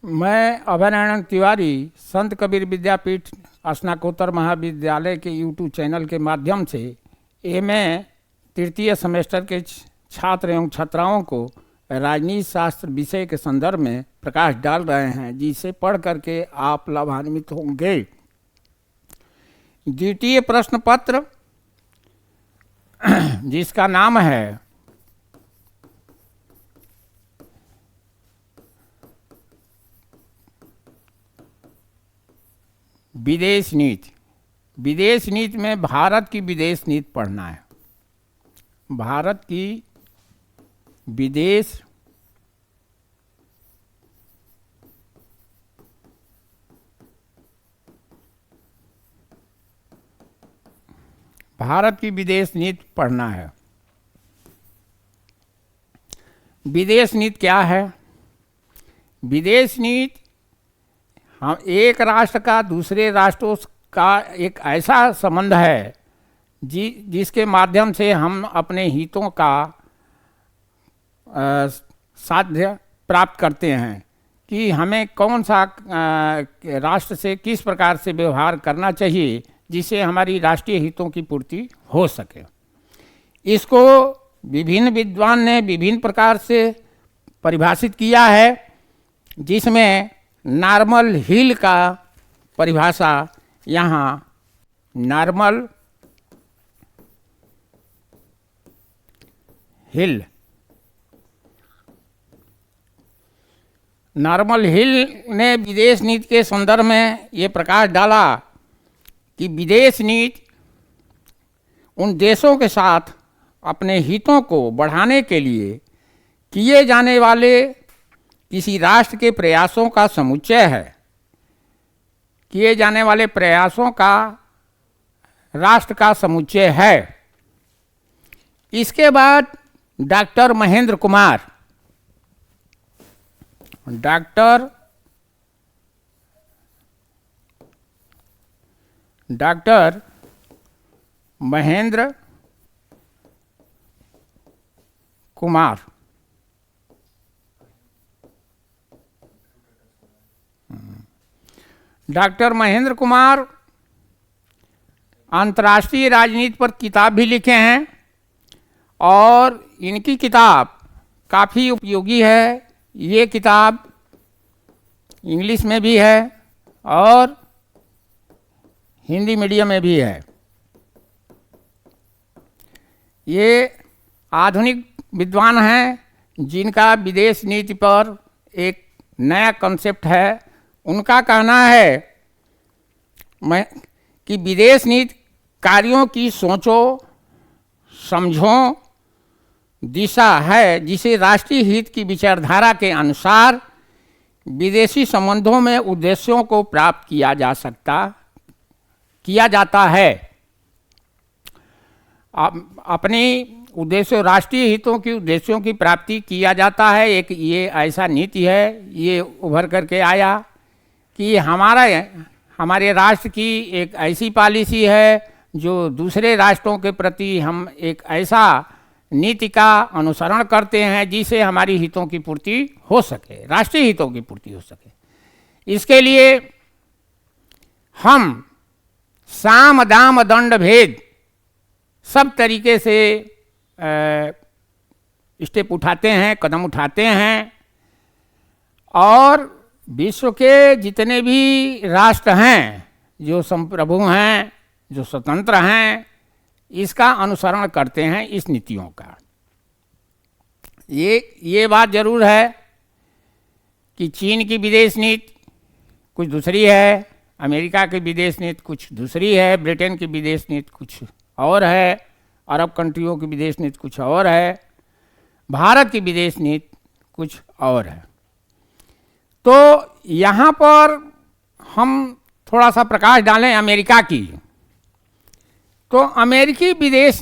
मैं अभय नारायण तिवारी संत कबीर विद्यापीठ स्नातकोत्तर महाविद्यालय के यूट्यूब चैनल के माध्यम से एमए तृतीय सेमेस्टर के छात्र एवं छात्राओं को राजनीति शास्त्र विषय के संदर्भ में प्रकाश डाल रहे हैं, जिसे पढ़ करके आप लाभान्वित होंगे। द्वितीय प्रश्न पत्र जिसका नाम है विदेश नीति। विदेश नीति में भारत की विदेश नीति पढ़ना है। भारत की विदेश नीति पढ़ना है। विदेश नीति क्या है? विदेश नीति हम एक राष्ट्र का दूसरे राष्ट्रों का एक ऐसा संबंध है जिसके माध्यम से हम अपने हितों का साध्य प्राप्त करते हैं कि हमें कौन सा राष्ट्र से किस प्रकार से व्यवहार करना चाहिए जिससे हमारी राष्ट्रीय हितों की पूर्ति हो सके। इसको विभिन्न विद्वान ने विभिन्न प्रकार से परिभाषित किया है, जिसमें नॉर्मल हिल का परिभाषा यहाँ नॉर्मल हिल ने विदेश नीति के संदर्भ में ये प्रकाश डाला कि विदेश नीति उन देशों के साथ अपने हितों को बढ़ाने के लिए किए जाने वाले किसी राष्ट्र के प्रयासों का समुच्चय है। किए जाने वाले प्रयासों का राष्ट्र का समुच्चय है। इसके बाद डॉक्टर महेंद्र कुमार डॉक्टर महेंद्र कुमार अंतर्राष्ट्रीय राजनीति पर किताब भी लिखे हैं और इनकी किताब काफ़ी उपयोगी है। ये किताब इंग्लिश में भी है और हिंदी मीडियम में भी है। ये आधुनिक विद्वान हैं जिनका विदेश नीति पर एक नया कॉन्सेप्ट है। उनका कहना है कि विदेश नीति कार्यों की सोचो समझो दिशा है जिसे राष्ट्रीय हित की विचारधारा के अनुसार विदेशी संबंधों में उद्देश्यों को प्राप्त किया जाता है। अपने उद्देश्यों राष्ट्रीय हितों की उद्देश्यों की प्राप्ति किया जाता है। एक ये ऐसा नीति है, ये उभर करके आया कि हमारे राष्ट्र की एक ऐसी पॉलिसी है जो दूसरे राष्ट्रों के प्रति हम एक ऐसा नीति का अनुसरण करते हैं जिससे हमारी हितों की पूर्ति हो सके, राष्ट्रीय हितों की पूर्ति हो सके। इसके लिए हम साम दाम दंड भेद सब तरीके से स्टेप उठाते हैं, कदम उठाते हैं और विश्व के जितने भी राष्ट्र हैं जो संप्रभु हैं, जो स्वतंत्र हैं, इसका अनुसरण करते हैं इस नीतियों का। ये बात जरूर है कि चीन की विदेश नीति कुछ दूसरी है, अमेरिका की विदेश नीति कुछ दूसरी है, ब्रिटेन की विदेश नीति कुछ और है, अरब कंट्रियों की विदेश नीति कुछ और है, भारत की विदेश नीति कुछ और है। तो यहाँ पर हम थोड़ा सा प्रकाश डालें अमेरिका की। तो अमेरिकी विदेश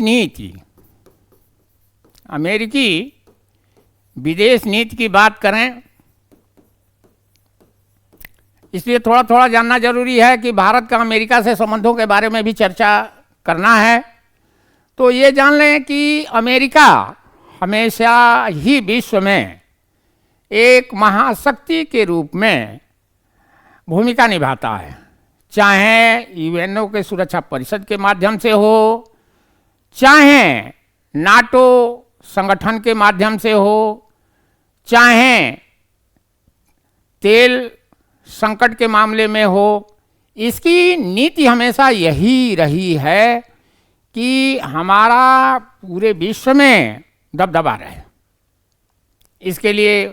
नीति की बात करें, इसलिए थोड़ा थोड़ा जानना जरूरी है कि भारत का अमेरिका से संबंधों के बारे में भी चर्चा करना है। तो ये जान लें कि अमेरिका हमेशा ही विश्व में एक महाशक्ति के रूप में भूमिका निभाता है, चाहे यूएनओ के सुरक्षा परिषद के माध्यम से हो, चाहे नाटो संगठन के माध्यम से हो, चाहे तेल संकट के मामले में हो। इसकी नीति हमेशा यही रही है कि हमारा पूरे विश्व में दबदबा रहे। इसके लिए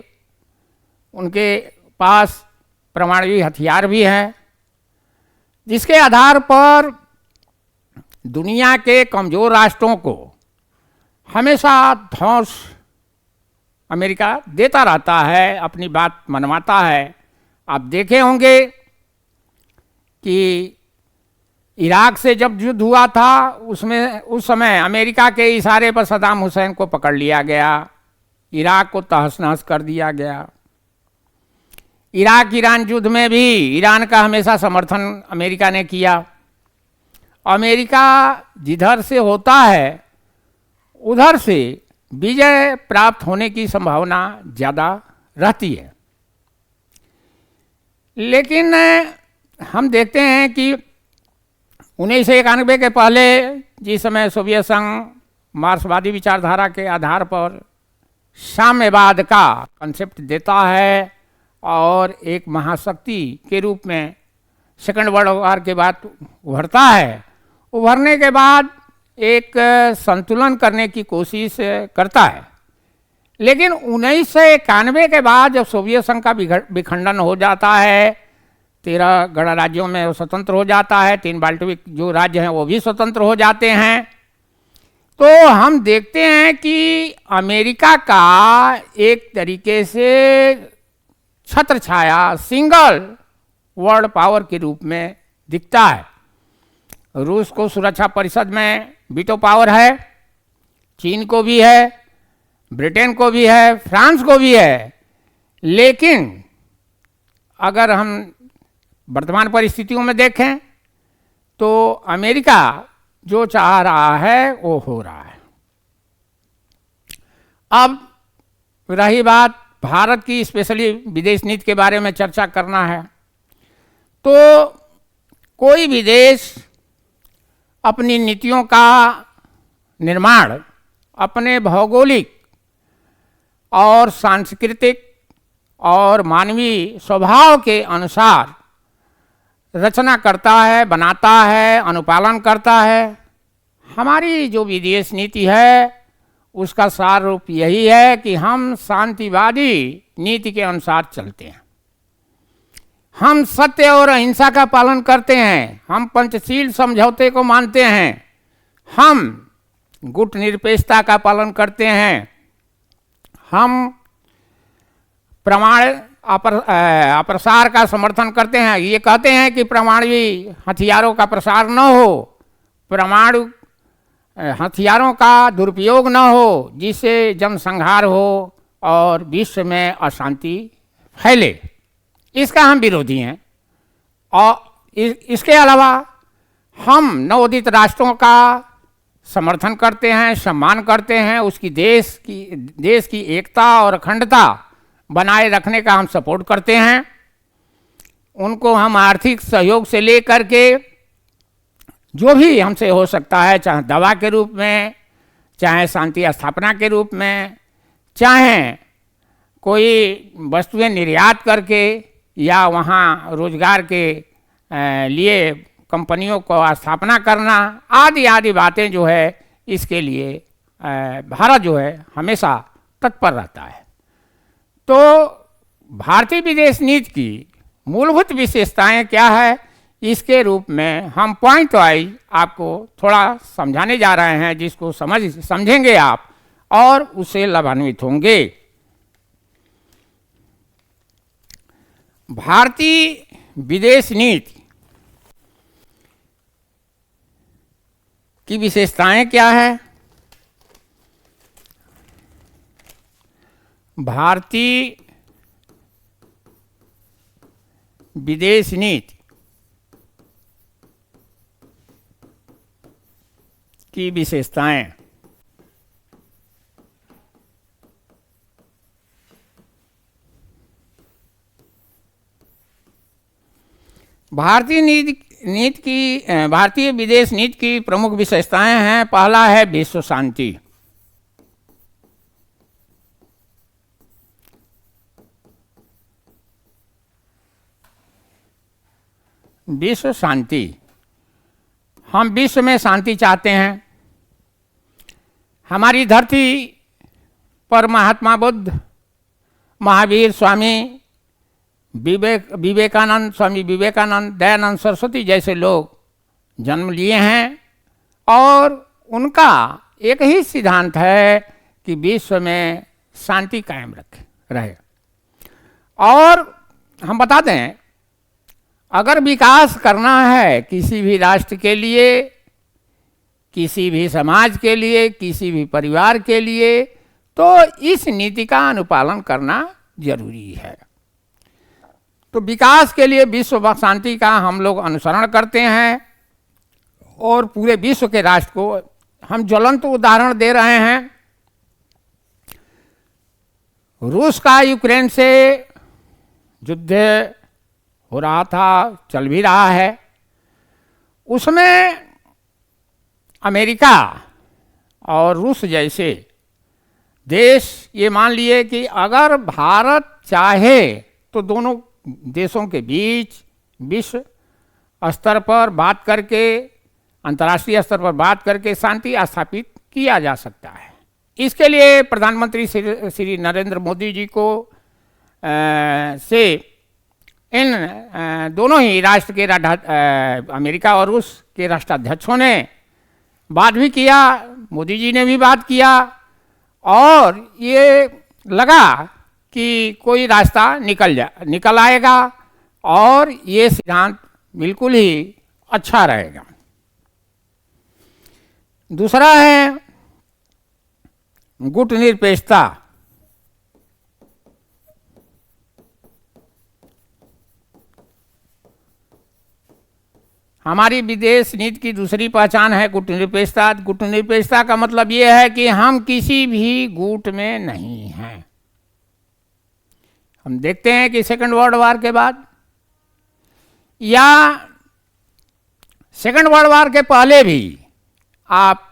उनके पास परमाणु हथियार भी हैं, जिसके आधार पर दुनिया के कमज़ोर राष्ट्रों को हमेशा धौंस अमेरिका देता रहता है, अपनी बात मनवाता है। आप देखे होंगे कि इराक से जब युद्ध हुआ था उस समय अमेरिका के इशारे पर सद्दाम हुसैन को पकड़ लिया गया, इराक को तहस नहस कर दिया गया। इराक ईरान युद्ध में भी ईरान का हमेशा समर्थन अमेरिका ने किया। अमेरिका जिधर से होता है उधर से विजय प्राप्त होने की संभावना ज़्यादा रहती है। लेकिन हम देखते हैं कि 1991 के पहले जिस समय सोवियत संघ मार्क्सवादी विचारधारा के आधार पर साम्यवाद का कंसेप्ट देता है और एक महाशक्ति के रूप में सेकंड वर्ल्ड वॉर के बाद उभरता है, उभरने के बाद एक संतुलन करने की कोशिश करता है। लेकिन 1991 के बाद जब सोवियत संघ का विखंडन हो जाता है, 13 गणराज्यों में वो स्वतंत्र हो जाता है, 3 बाल्टविक जो राज्य हैं वो भी स्वतंत्र हो जाते हैं, तो हम देखते हैं कि अमेरिका का एक तरीके से छत्र छाया सिंगल वर्ल्ड पावर के रूप में दिखता है। रूस को सुरक्षा परिषद में वीटो पावर है, चीन को भी है, ब्रिटेन को भी है, फ्रांस को भी है। लेकिन अगर हम वर्तमान परिस्थितियों में देखें तो अमेरिका जो चाह रहा है वो हो रहा है। अब रही बात भारत की, स्पेशली विदेश नीति के बारे में चर्चा करना है, तो कोई भी देश अपनी नीतियों का निर्माण अपने भौगोलिक और सांस्कृतिक और मानवीय स्वभाव के अनुसार रचना करता है, बनाता है, अनुपालन करता है। हमारी जो विदेश नीति है उसका सार रूप यही है कि हम शांतिवादी नीति के अनुसार चलते हैं, हम सत्य और अहिंसा का पालन करते हैं, हम पंचशील समझौते को मानते हैं, हम गुट निरपेक्षता का पालन करते हैं, हम परमाणु अप्रसार का समर्थन करते हैं। ये कहते हैं कि परमाणु हथियारों का प्रसार न हो, परमाणु हथियारों का दुरुपयोग न हो, जिससे जनसंहार हो और विश्व में अशांति फैले। इसका हम विरोधी हैं। और इसके अलावा हम नवोदित राष्ट्रों का समर्थन करते हैं, सम्मान करते हैं, उसकी देश की एकता और अखंडता बनाए रखने का हम सपोर्ट करते हैं। उनको हम आर्थिक सहयोग से लेकर के जो भी हमसे हो सकता है, चाहे दवा के रूप में, चाहे शांति स्थापना के रूप में, चाहे कोई वस्तुएं निर्यात करके या वहाँ रोजगार के लिए कंपनियों को स्थापना करना, आदि आदि बातें जो है, इसके लिए भारत जो है हमेशा तत्पर रहता है। तो भारतीय विदेश नीति की मूलभूत विशेषताएं क्या है, इसके रूप में हम पॉइंट वाइज आपको थोड़ा समझाने जा रहे हैं, जिसको समझेंगे आप और उससे लाभान्वित होंगे। भारतीय विदेश नीति की विशेषताएं क्या है? भारतीय विदेश नीति की विशेषताएं। भारतीय विदेश नीति की प्रमुख विशेषताएं हैं। पहला है विश्व शांति। विश्व शांति, हम विश्व में शांति चाहते हैं। हमारी धरती पर महात्मा बुद्ध, महावीर, स्वामी विवेकानंद, स्वामी विवेकानंद, दयानंद सरस्वती जैसे लोग जन्म लिए हैं और उनका एक ही सिद्धांत है कि विश्व में शांति कायम रहे। और हम बता दें, अगर विकास करना है किसी भी राष्ट्र के लिए, किसी भी समाज के लिए, किसी भी परिवार के लिए, तो इस नीति का अनुपालन करना जरूरी है। तो विकास के लिए विश्व शांति का हम लोग अनुसरण करते हैं और पूरे विश्व के राष्ट्र को हम ज्वलंत उदाहरण दे रहे हैं। रूस का यूक्रेन से युद्ध हो रहा था, चल भी रहा है। उसमें अमेरिका और रूस जैसे देश ये मान लिए कि अगर भारत चाहे तो दोनों देशों के बीच विश्व स्तर पर बात करके, अंतर्राष्ट्रीय स्तर पर बात करके शांति स्थापित किया जा सकता है। इसके लिए प्रधानमंत्री श्री नरेंद्र मोदी जी को से इन दोनों ही राष्ट्र के अमेरिका और रूस के राष्ट्राध्यक्षों ने बात भी किया, मोदी जी ने भी बात किया और ये लगा कि कोई रास्ता निकल आएगा और ये सिद्धांत बिल्कुल ही अच्छा रहेगा। दूसरा है गुटनिरपेक्षता। हमारी विदेश नीति की दूसरी पहचान है गुटनिरपेक्षता। गुटनिरपेक्षता का मतलब ये है कि हम किसी भी गुट में नहीं हैं। हम देखते हैं कि सेकेंड वर्ल्ड वार के बाद या सेकेंड वर्ल्ड वार के पहले भी आप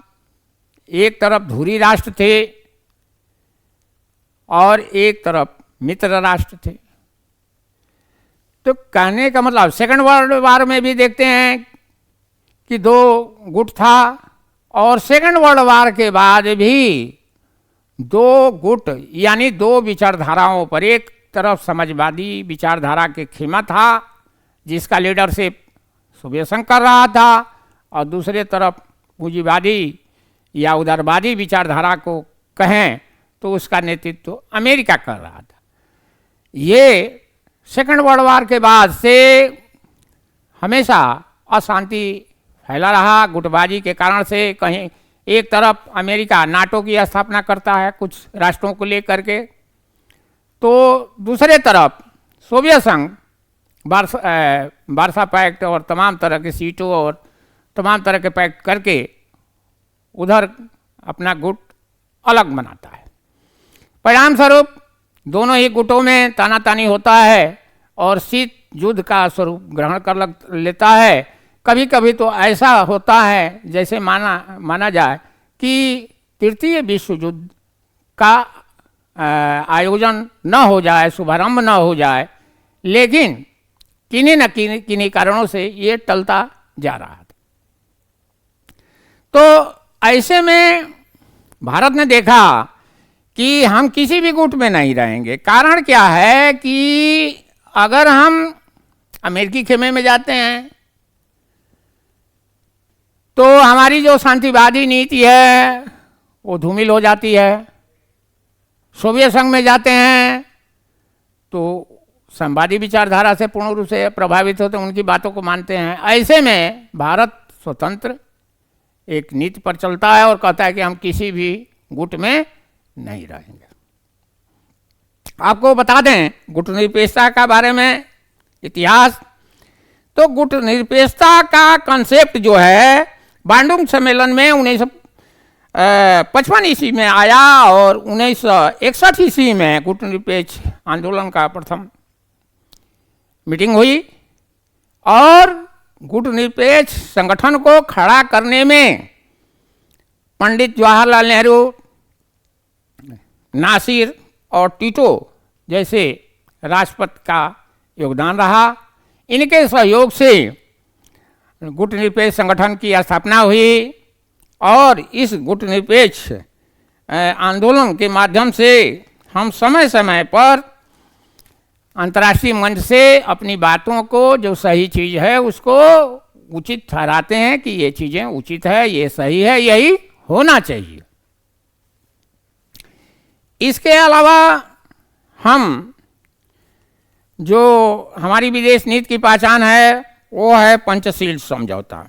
एक तरफ धुरी राष्ट्र थे और एक तरफ मित्र राष्ट्र थे। तो कहने का मतलब सेकेंड वर्ल्ड वार में भी देखते हैं कि दो गुट था और सेकेंड वर्ल्ड वार के बाद भी दो गुट यानी दो विचारधाराओं पर, एक तरफ समाजवादी विचारधारा के खेमा था जिसका लीडरशिप सोवियत संघ कर रहा था और दूसरे तरफ पूंजीवादी या उदारवादी विचारधारा को कहें तो उसका नेतृत्व अमेरिका कर रहा था। ये सेकेंड वर्ल्ड वार के बाद से हमेशा अशांति फैला रहा गुटबाजी के कारण से। कहीं एक तरफ अमेरिका नाटो की स्थापना करता है कुछ राष्ट्रों को लेकर के, तो दूसरे तरफ सोवियत संघ वार्सा पैक्ट और तमाम तरह के सीटों और तमाम तरह के पैक्ट करके उधर अपना गुट अलग बनाता है। परिणाम स्वरूप दोनों ही गुटों में तानातानी होता है और शीत युद्ध का स्वरूप ग्रहण कर लेता है। कभी कभी तो ऐसा होता है जैसे माना जाए कि तृतीय विश्व युद्ध का आयोजन न हो जाए, शुभारंभ न हो जाए, लेकिन किन्हीं न किन्हीं कारणों से ये टलता जा रहा था। तो ऐसे में भारत ने देखा कि हम किसी भी गुट में नहीं रहेंगे। कारण क्या है कि अगर हम अमेरिकी खेमे में जाते हैं तो हमारी जो शांतिवादी नीति है वो धूमिल हो जाती है। सोवियत संघ में जाते हैं तो संवादी विचारधारा से पूर्ण रूप से प्रभावित होते हैं, उनकी बातों को मानते हैं। ऐसे में भारत स्वतंत्र एक नीति पर चलता है और कहता है कि हम किसी भी गुट में नहीं रहेंगे। आपको बता दें गुटनिरपेक्षता का बारे में इतिहास। तो गुटनिरपेक्षता का कंसेप्ट जो है बांडुंग सम्मेलन में 1955 ईस्वी में आया और 1961 ईस्वी में गुटनिरपेक्ष आंदोलन का प्रथम मीटिंग हुई और गुटनिरपेक्ष संगठन को खड़ा करने में पंडित जवाहरलाल नेहरू, नासिर और टीटो जैसे राष्ट्रपति का योगदान रहा। इनके सहयोग से गुटनिरपेक्ष संगठन की स्थापना हुई और इस गुटनिरपेक्ष आंदोलन के माध्यम से हम समय समय पर अंतर्राष्ट्रीय मंच से अपनी बातों को, जो सही चीज़ है उसको उचित ठहराते हैं कि ये चीज़ें उचित है, ये सही है, यही होना चाहिए। इसके अलावा हम जो हमारी विदेश नीति की पहचान है वो है पंचशील समझौता।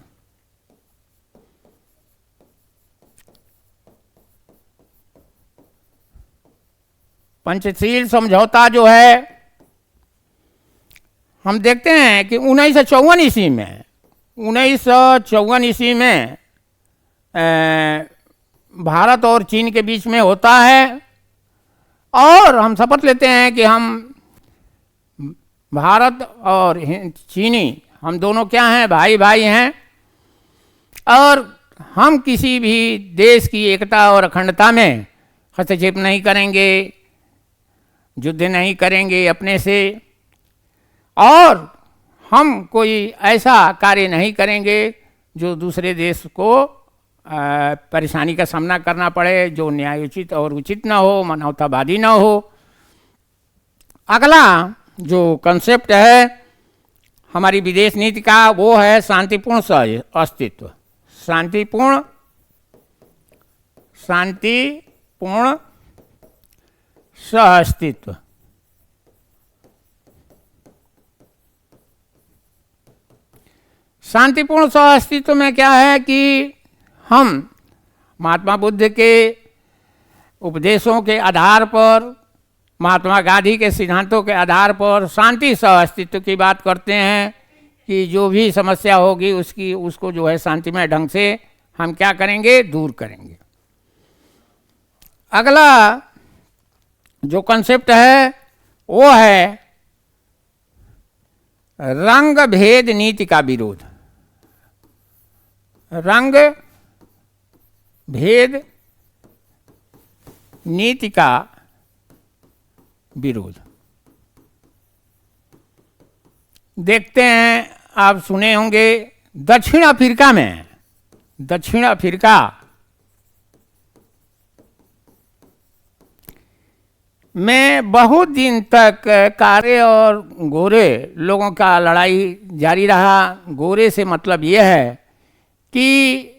पंचशील समझौता जो है, हम देखते हैं कि 1954 ईस्वी में भारत और चीन के बीच में होता है और हम शपथ लेते हैं कि हम भारत और चीनी, हम दोनों क्या हैं, भाई भाई हैं और हम किसी भी देश की एकता और अखंडता में हस्तक्षेप नहीं करेंगे, युद्ध नहीं करेंगे अपने से, और हम कोई ऐसा कार्य नहीं करेंगे जो दूसरे देश को परेशानी का सामना करना पड़े, जो न्यायोचित और उचित न हो, मानवतावादी न हो। अगला जो कंसेप्ट है हमारी विदेश नीति का वो है शांतिपूर्ण अस्तित्व। शांतिपूर्ण सहअस्तित्व। शांतिपूर्ण सहअस्तित्व में क्या है कि हम महात्मा बुद्ध के उपदेशों के आधार पर, महात्मा गांधी के सिद्धांतों के आधार पर शांति सहअस्तित्व की बात करते हैं कि जो भी समस्या होगी उसको जो है शांतिमय ढंग से हम क्या करेंगे, दूर करेंगे। अगला जो कंसेप्ट है वो है रंग भेद नीति का विरोध। रंग भेद नीति का विरोध। देखते हैं, आप सुने होंगे दक्षिण अफ्रीका में बहुत दिन तक काले और गोरे लोगों का लड़ाई जारी रहा। गोरे से मतलब यह है कि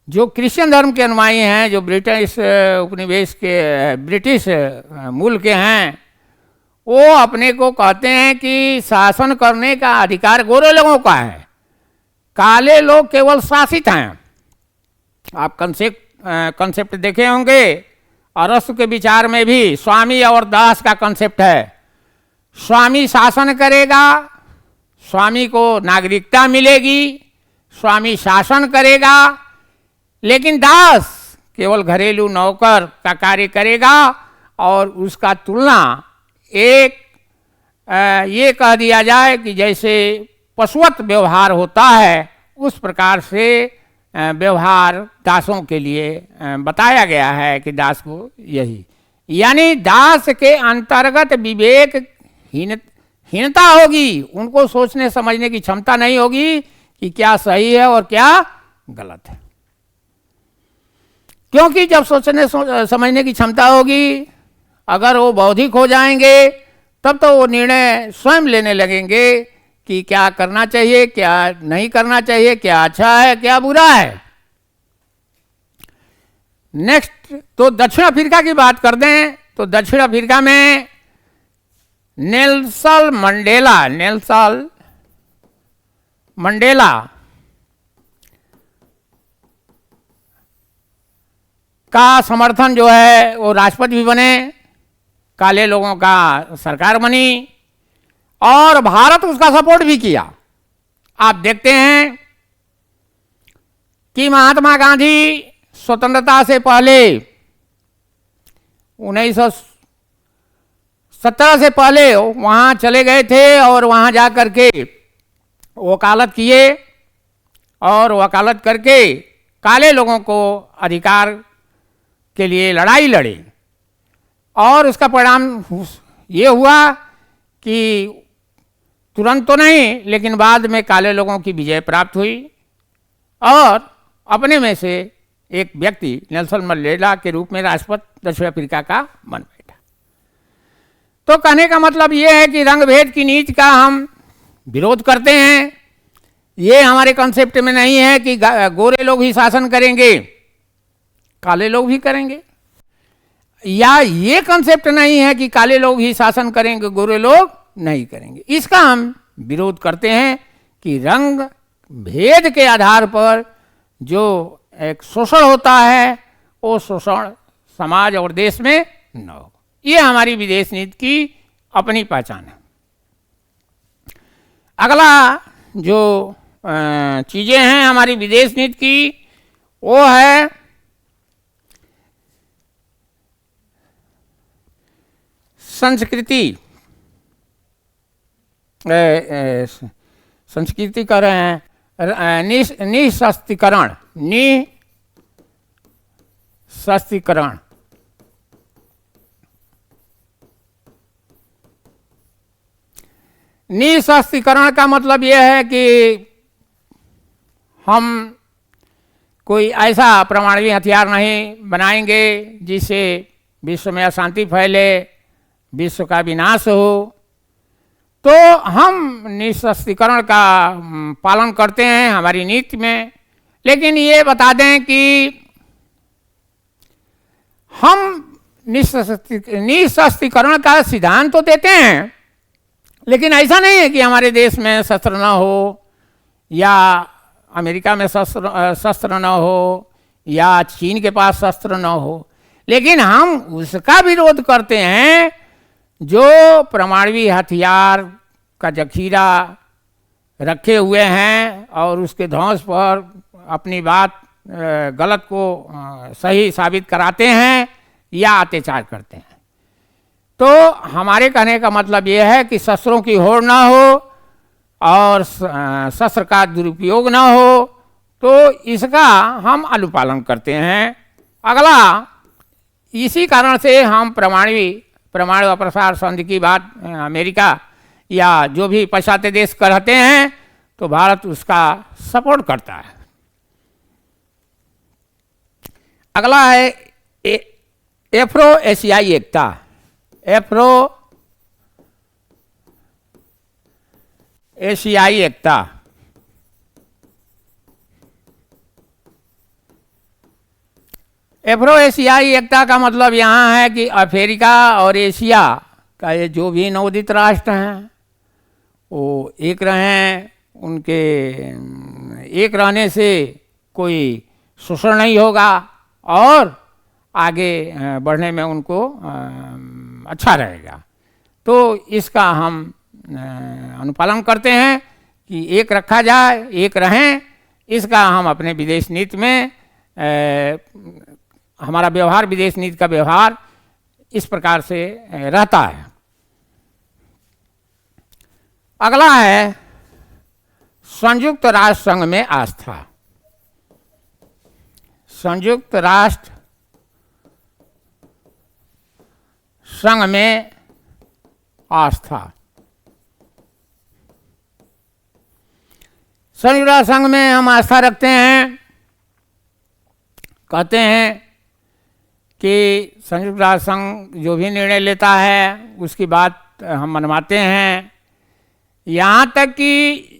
जो क्रिश्चियन धर्म के अनुयायी हैं, जो ब्रिटिश उपनिवेश के ब्रिटिश मूल के हैं, वो अपने को कहते हैं कि शासन करने का अधिकार गोरे लोगों का है, काले लोग केवल शासित हैं। आप कंसेप्ट देखे होंगे, अरस्तु के विचार में भी स्वामी और दास का कंसेप्ट है। स्वामी शासन करेगा, स्वामी को नागरिकता मिलेगी, स्वामी शासन करेगा, लेकिन दास केवल घरेलू नौकर का कार्य करेगा और उसका तुलना ये कह दिया जाए कि जैसे पशुवत व्यवहार होता है उस प्रकार से व्यवहार दासों के लिए बताया गया है कि दास को यही, यानी दास के अंतर्गत विवेक हीनता होगी, उनको सोचने समझने की क्षमता नहीं होगी कि क्या सही है और क्या गलत है। क्योंकि जब सोचने समझने की क्षमता होगी, अगर वो बौद्धिक हो जाएंगे तब तो वो निर्णय स्वयं लेने लगेंगे कि क्या करना चाहिए, क्या नहीं करना चाहिए, क्या अच्छा है, क्या बुरा है। नेक्स्ट तो दक्षिण अफ्रीका की बात कर दें तो दक्षिण अफ्रीका में नेल्सन मंडेला का समर्थन जो है वो राष्ट्रपति भी बने, काले लोगों का सरकार बनी और भारत उसका सपोर्ट भी किया। आप देखते हैं कि महात्मा गांधी स्वतंत्रता से पहले 1917 से पहले वहां चले गए थे और वहां जाकर के वकालत किए और वकालत करके काले लोगों को अधिकार के लिए लड़ाई लड़ी और उसका परिणाम ये हुआ कि तुरंत तो नहीं लेकिन बाद में काले लोगों की विजय प्राप्त हुई और अपने में से एक व्यक्ति नेल्सन मंडेला के रूप में राष्ट्रपति दक्षिण अफ्रीका का बन बैठा। तो कहने का मतलब ये है कि रंग भेद की नीति का हम विरोध करते हैं। ये हमारे कॉन्सेप्ट में नहीं है कि गोरे लोग ही शासन करेंगे, काले लोग भी करेंगे, या ये कॉन्सेप्ट नहीं है कि काले लोग ही शासन करेंगे, गोरे लोग नहीं करेंगे। इसका हम विरोध करते हैं कि रंग भेद के आधार पर जो एक शोषण होता है वो शोषण समाज और देश में न हो। ये हमारी विदेश नीति की अपनी पहचान है। अगला जो चीज़ें हैं हमारी विदेश नीति की वो है संस्कृति। संस्कृति कर रहे हैं निःशस्त्रीकरण। निःशस्त्रीकरण निःशस्त्रीकरण का मतलब यह है कि हम कोई ऐसा परमाणु हथियार नहीं बनाएंगे जिससे विश्व में अशांति फैले, विश्व का विनाश हो। तो हम निःशस्त्रीकरण का पालन करते हैं हमारी नीति में। लेकिन ये बता दें कि हम निःशस्त्रीकरण का सिद्धांत तो देते हैं, लेकिन ऐसा नहीं है कि हमारे देश में शस्त्र न हो या अमेरिका में शस्त्र न हो या चीन के पास शस्त्र न हो, लेकिन हम उसका विरोध करते हैं जो परमाणु हथियार का जखीरा रखे हुए हैं और उसके ध्वंस पर अपनी बात गलत को सही साबित कराते हैं या अत्याचार करते हैं। तो हमारे कहने का मतलब यह है कि शस्त्रों की होड़ ना हो और शस्त्र का दुरुपयोग ना हो, तो इसका हम अनुपालन करते हैं। अगला, इसी कारण से हम परमाणु अप्रसार संधि की बात अमेरिका या जो भी पश्चात्य देश कहते हैं तो भारत उसका सपोर्ट करता है। अगला है एफ्रो एशियाई एकता। एफ्रो एशियाई एकता एफ्रो एशियाई एकता का मतलब यहाँ है कि अफ्रीका और एशिया का ये जो भी नवोदित राष्ट्र हैं वो एक रहें, उनके एक रहने से कोई शोषण नहीं होगा और आगे बढ़ने में उनको अच्छा रहेगा। तो इसका हम अनुपालन करते हैं कि एक रखा जाए, एक रहें। इसका हम अपने विदेश नीति में हमारा व्यवहार, विदेश नीति का व्यवहार इस प्रकार से रहता है। अगला है संयुक्त राष्ट्र संघ में आस्था। संयुक्त राष्ट्र संघ में आस्था। संयुक्त राष्ट्र संघ में हम आस्था रखते हैं। कहते हैं कि संयुक्त राष्ट्र संघ जो भी निर्णय लेता है उसकी बात हम मनवाते हैं। यहाँ तक कि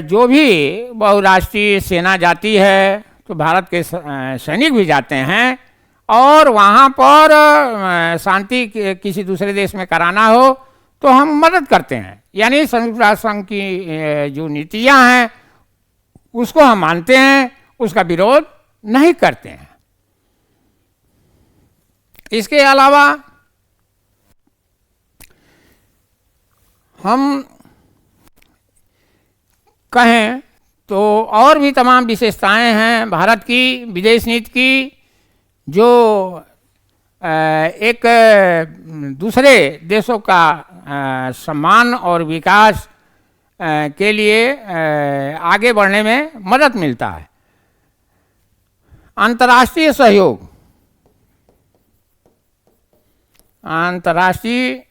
जो भी बहुराष्ट्रीय सेना जाती है तो भारत के सैनिक भी जाते हैं और वहाँ पर शांति किसी दूसरे देश में कराना हो तो हम मदद करते हैं। यानी संयुक्त राष्ट्र संघ की जो नीतियाँ हैं उसको हम मानते हैं, उसका विरोध नहीं करते हैं। इसके अलावा हम कहें तो और भी तमाम विशेषताएं हैं भारत की विदेश नीति की, जो एक दूसरे देशों का सम्मान और विकास के लिए आगे बढ़ने में मदद मिलता है। अंतर्राष्ट्रीय सहयोग, अंतर्राष्ट्रीय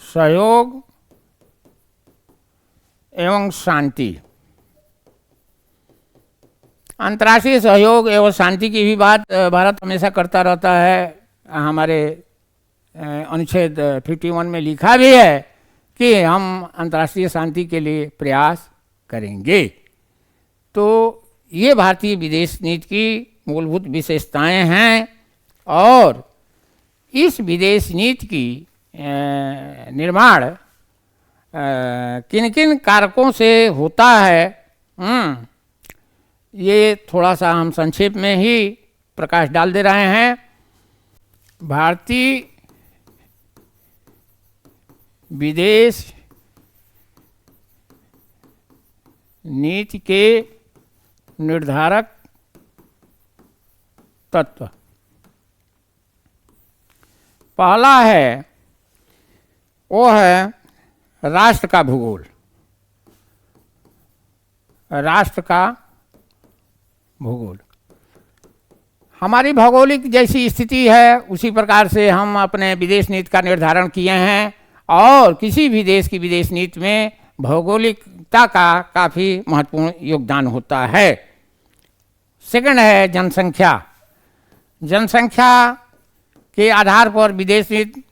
सहयोग एवं शांति, अंतर्राष्ट्रीय सहयोग एवं शांति की भी बात भारत हमेशा करता रहता है। हमारे अनुच्छेद 51 में लिखा भी है कि हम अंतर्राष्ट्रीय शांति के लिए प्रयास करेंगे। तो ये भारतीय विदेश नीति की मूलभूत विशेषताएं हैं और इस विदेश नीति की निर्माण किन किन कारकों से होता है, ये थोड़ा सा हम संक्षेप में ही प्रकाश डाल दे रहे हैं। भारतीय विदेश नीति के निर्धारक तत्व, पहला है वो है राष्ट्र का भूगोल। राष्ट्र का भूगोल, हमारी भौगोलिक जैसी स्थिति है उसी प्रकार से हम अपने विदेश नीति का निर्धारण किए हैं और किसी भी देश की विदेश नीति में भौगोलिकता का काफ़ी महत्वपूर्ण योगदान होता है। सेकंड है जनसंख्या। जनसंख्या के आधार पर विदेश नीति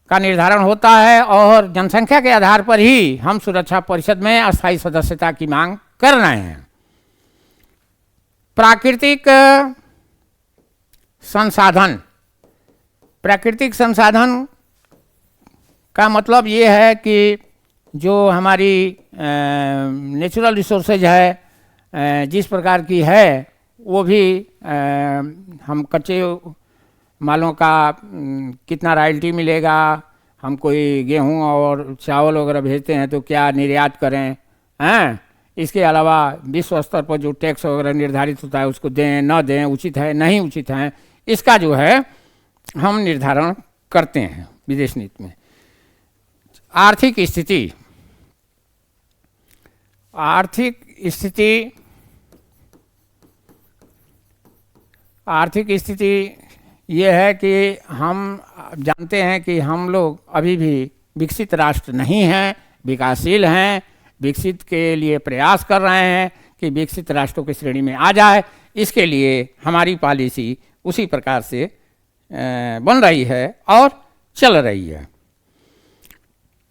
का निर्धारण होता है और जनसंख्या के आधार पर ही हम सुरक्षा परिषद में अस्थायी सदस्यता की मांग कर रहे हैं। प्राकृतिक संसाधन, प्राकृतिक संसाधन का मतलब ये है कि जो हमारी नेचुरल रिसोर्सेज है जिस प्रकार की है वो भी हम कच्चे मालों का कितना रॉयल्टी मिलेगा, हम कोई गेहूं और चावल वगैरह भेजते हैं तो क्या निर्यात करें, हैं। इसके अलावा विश्व स्तर पर जो टैक्स वगैरह निर्धारित होता है उसको दें न दें, उचित है नहीं उचित है, इसका जो है हम निर्धारण करते हैं विदेश नीति में। आर्थिक स्थिति, आर्थिक स्थिति, आर्थिक स्थिति ये है कि हम जानते हैं कि हम लोग अभी भी विकसित राष्ट्र नहीं हैं, विकासशील हैं, विकसित के लिए प्रयास कर रहे हैं कि विकसित राष्ट्रों की श्रेणी में आ जाए। इसके लिए हमारी पॉलिसी उसी प्रकार से बन रही है और चल रही है।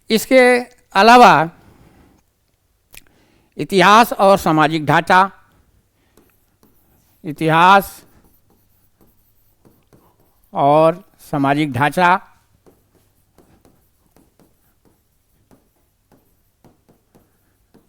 इसके अलावा इतिहास और सामाजिक ढांचा, इतिहास और सामाजिक ढांचा,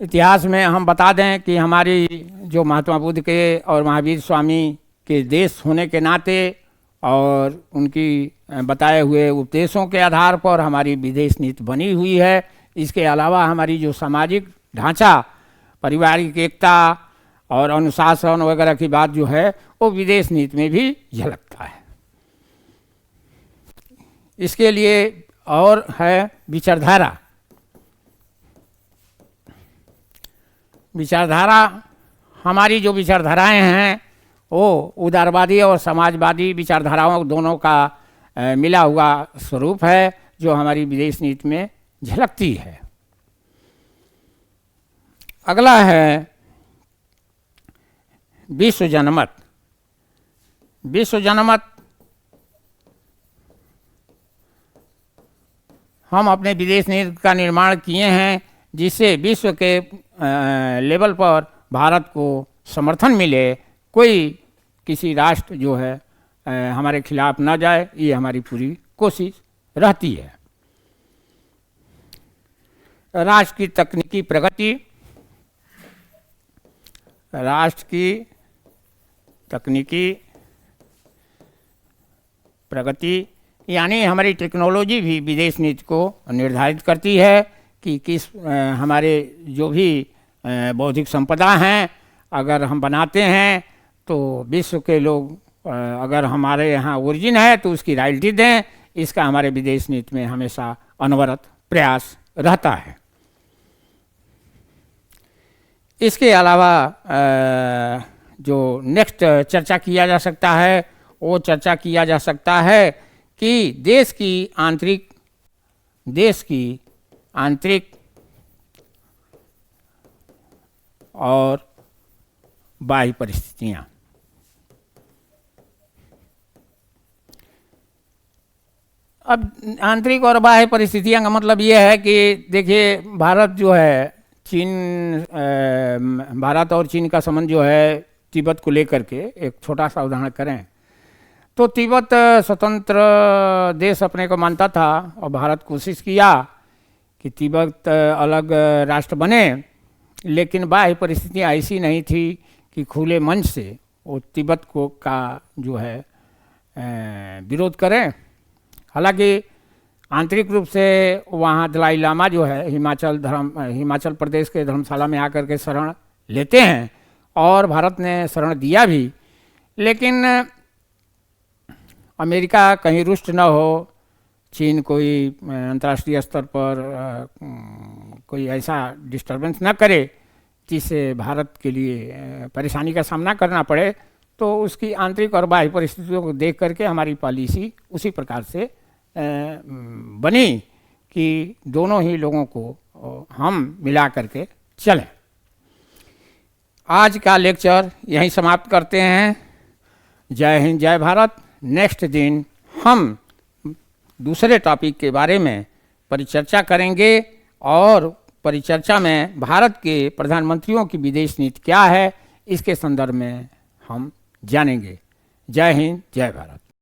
इतिहास में हम बता दें कि हमारी जो महात्मा बुद्ध के और महावीर स्वामी के देश होने के नाते और उनकी बताए हुए उपदेशों के आधार पर हमारी विदेश नीति बनी हुई है। इसके अलावा हमारी जो सामाजिक ढांचा, पारिवारिक एकता और अनुशासन वगैरह की बात जो है वो विदेश नीति में भी झलकता है। इसके लिए और है विचारधारा। विचारधारा, हमारी जो विचारधाराएं हैं वो उदारवादी और समाजवादी विचारधाराओं दोनों का मिला हुआ स्वरूप है जो हमारी विदेश नीति में झलकती है। अगला है विश्व जनमत। विश्व जनमत हम अपने विदेश नीति का निर्माण किए हैं जिससे विश्व के लेवल पर भारत को समर्थन मिले, कोई किसी राष्ट्र जो है हमारे खिलाफ ना जाए, ये हमारी पूरी कोशिश रहती है। राष्ट्र की तकनीकी प्रगति, राष्ट्र की तकनीकी प्रगति यानी हमारी टेक्नोलॉजी भी विदेश नीति को निर्धारित करती है कि किस हमारे जो भी बौद्धिक संपदा हैं अगर हम बनाते हैं तो विश्व के लोग अगर हमारे यहाँ ओरिजिन है तो उसकी रॉयल्टी दें। इसका हमारे विदेश नीति में हमेशा अनवरत प्रयास रहता है। इसके अलावा जो नेक्स्ट चर्चा किया जा सकता है वो चर्चा किया जा सकता है कि देश की आंतरिक और बाह्य परिस्थितियाँ। अब आंतरिक और बाह्य परिस्थितियाँ का मतलब ये है कि देखिए भारत जो है भारत और चीन का संबंध जो है तिब्बत को लेकर के, एक छोटा सा उदाहरण करें तो तिब्बत स्वतंत्र देश अपने को मानता था और भारत कोशिश किया कि तिब्बत अलग राष्ट्र बने, लेकिन बाह्य परिस्थितियाँ ऐसी नहीं थी कि खुले मन से वो तिब्बत को का जो है विरोध करें। हालांकि आंतरिक रूप से वहाँ दलाई लामा जो है हिमाचल प्रदेश के धर्मशाला में आकर के शरण लेते हैं और भारत ने शरण दिया भी, लेकिन अमेरिका कहीं रुष्ट न हो, चीन कोई अंतर्राष्ट्रीय स्तर पर कोई ऐसा डिस्टर्बेंस न करे जिससे भारत के लिए परेशानी का सामना करना पड़े, तो उसकी आंतरिक और बाह्य परिस्थितियों को देख करके हमारी पॉलिसी उसी प्रकार से बनी कि दोनों ही लोगों को हम मिला करके चलें। आज का लेक्चर यहीं समाप्त करते हैं। जय हिंद, जय भारत। नेक्स्ट दिन हम दूसरे टॉपिक के बारे में परिचर्चा करेंगे और परिचर्चा में भारत के प्रधानमंत्रियों की विदेश नीति क्या है इसके संदर्भ में हम जानेंगे। जय हिंद, जय भारत।